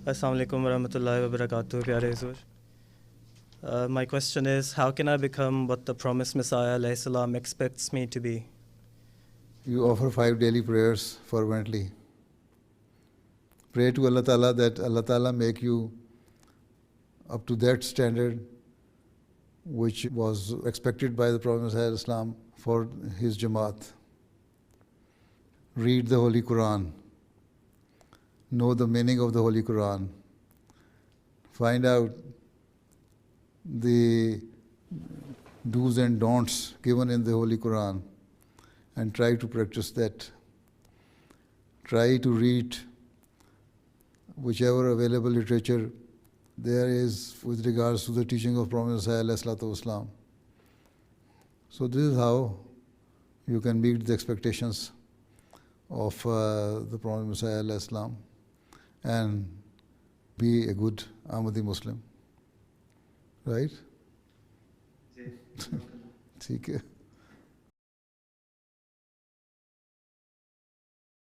Assalamu alaikum warahmatullahi wabarakatuh, pyare Huzur. My question is, how can I become what the promised Messiah alayhi salam expects me to be? You offer 5 daily prayers fervently. Pray to Allah Ta'ala that Allah Ta'ala make you up to that standard which was expected by the Prophet Messiah Islam for his Jamaat. Read the Holy Quran. Know the meaning of the Holy Quran. Find out the do's and don'ts given in the Holy Quran and try to practice that. Try to read whichever available literature there is with regards to the teaching of Prophet Islam. So this is how you can meet the expectations of the Prophet Messiah Islam and be a good Ahmadi Muslim. Right? ठीक है.